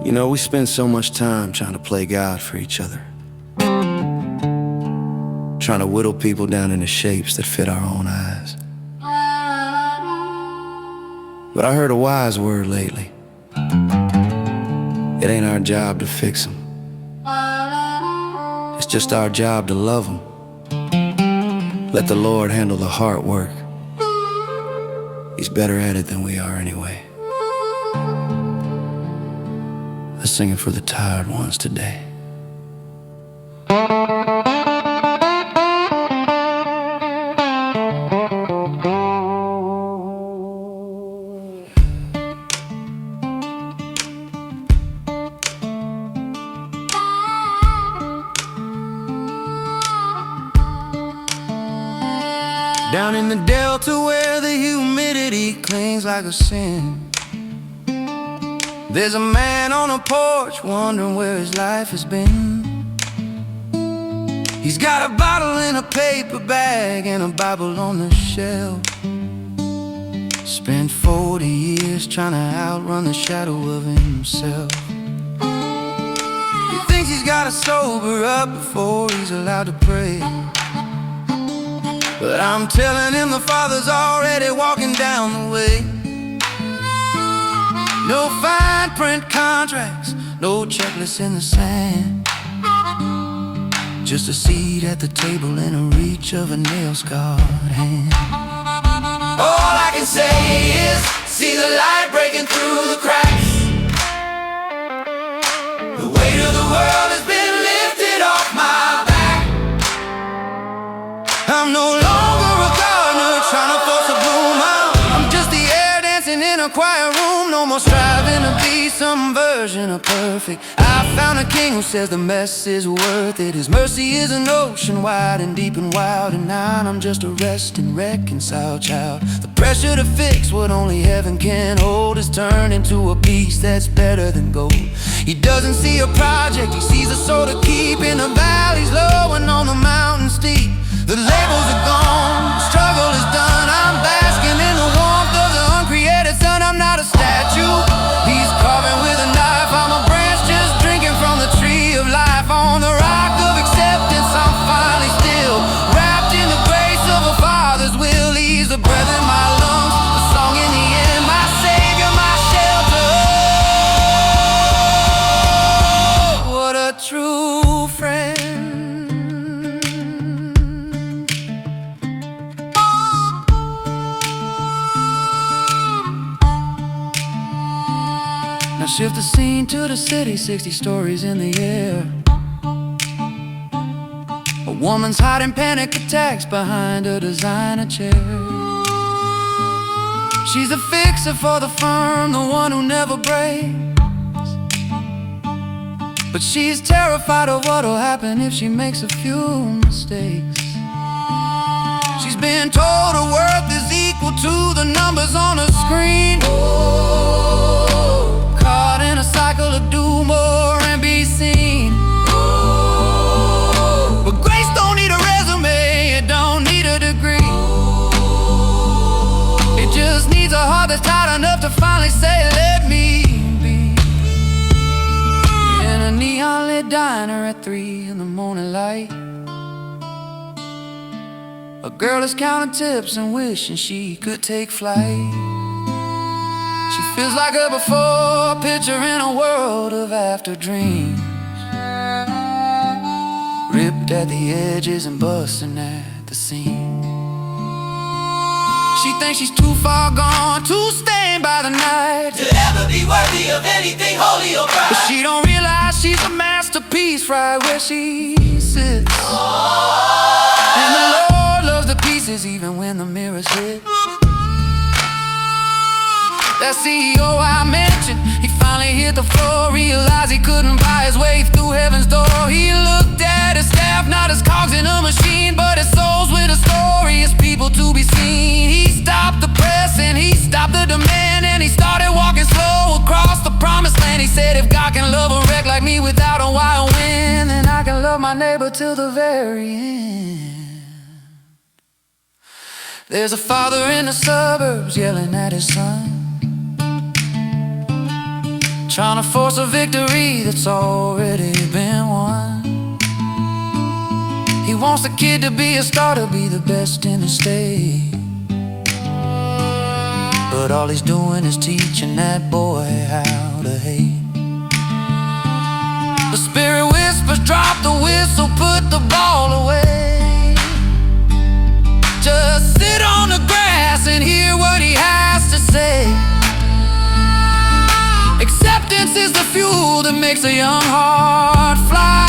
You know, we spend so much time trying to play God for each other, trying to whittle people down into shapes that fit our own eyes. But I heard a wise word lately: it ain't our job to fix them, it's just our job to love them. Let the Lord handle the heart work. He's better at it than we are anyway. Let's sing it for the tired ones today. Down in the Delta where the humidity clings like a sin, there's a man on a porch wondering where his life has been. He's got a bottle in a paper bag and a Bible on the shelf. Spent 40 years trying to outrun the shadow of himself. He thinks he's gotta sober up before he's allowed to pray, but I'm telling him the Father's already walking down the way. No fine print contracts, no checklists in the sand, just a seat at the table and a reach of a nail-scarred hand. All I can say is, see the light breaking through the cracks. The weight of the world has been lifted off my back. I'm no longer a gardener trying to force a bloom out. I'm just the air dancing in a quiet room. No more striving to be some version of perfect. I found a king who says the mess is worth it. His mercy is an ocean wide and deep and wild, and now I'm just a resting, reconciled child. The pressure to fix what only heaven can hold has turned into a peace that's better than gold. He doesn't see a project, he sees a soul to keep in the valleys low and on the mountains steep. The labels are gone, the struggle is done. I'm basking in the warmth of the uncreated sun. I'm not a statue, he's carving with a knife. I'm a branch just drinking from the tree of life. On the rock of acceptance I'm finally still, wrapped in the grace of a Father's will. He's the breath in my lungs, the song in the end, my Savior, my shelter. Oh, what a true friend. Now shift the scene to the city, 60 stories in the air. A woman's hiding panic attacks behind a designer chair. She's a fixer for the firm, the one who never breaks. But she's terrified of what'll happen if she makes a few mistakes. She's been told her worth is equal to the numbers on her screen. Caught in a cycle of do more and be seen. But grace don't need a resume, it don't need a degree. It just needs a heart that's tight enough to finally say, let me be. In a neon lit diner at 3 in the morning light, a girl is counting tips and wishing she could take flight. She feels like her before, a picture in a world of after dreams, ripped at the edges and busting at the seams. She thinks she's too far gone, too stained by the night to ever be worthy of anything holy or bright. But she don't realize she's a masterpiece right where she sits. And the Lord loves the pieces even when the mirror's hit. That CEO I mentioned, he finally hit the floor, realized he couldn't buy his way through heaven's door. He looked at his staff, not as cogs in a machine, but his souls with a story, his people to be seen. He stopped the press and he stopped the demand, and he started walking slow across the promised land. He said, if God can love a wreck like me without a wild wind, then I can love my neighbor till the very end. There's a father in the suburbs yelling at his son, trying to force a victory that's already been won. He wants the kid to be a star, to be the best in the state. But all he's doing is teaching that boy how to hate. The spirit whispers, drop the whistle, put the ball away. Just sit on the grass and hear what he has to say. Acceptance is the fuel that makes a young heart fly.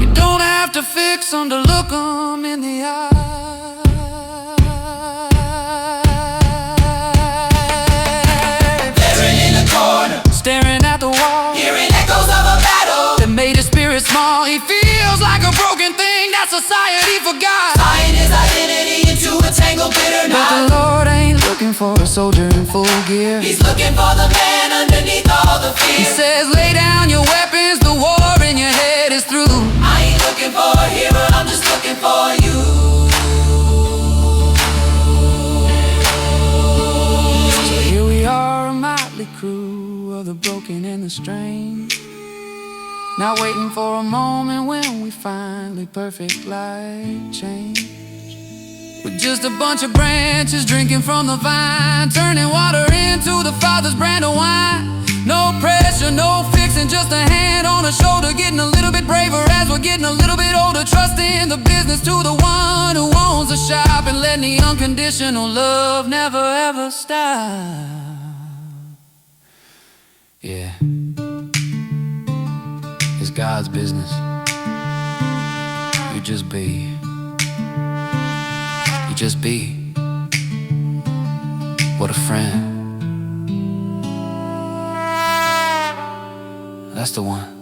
You don't have to fix them to look them in the eye. Staring at the wall, hearing echoes of a battle that made his spirit small. He feels like a broken thing that society forgot, tying his identity into a tangled bitter but the knot. Lord ain't looking for a soldier in full gear. He's looking for the man underneath all the He fear. says, lay down your weapons, the war in your head is through. I ain't looking for a hero, I'm just looking for you. So here we are, a motley crew of the broken and the strange, now waiting for a moment when we finally perfect light change. We're just a bunch of branches drinking from the vine, turning water into the Father's brand of wine. No pressure, no fixing, just a hand on the shoulder, getting a little bit braver as we're getting a little bit older. Trusting the business to the one who owns the shop, and letting the unconditional love never ever stop. Yeah, it's God's business. You just be. You just be. What a friend. That's the one.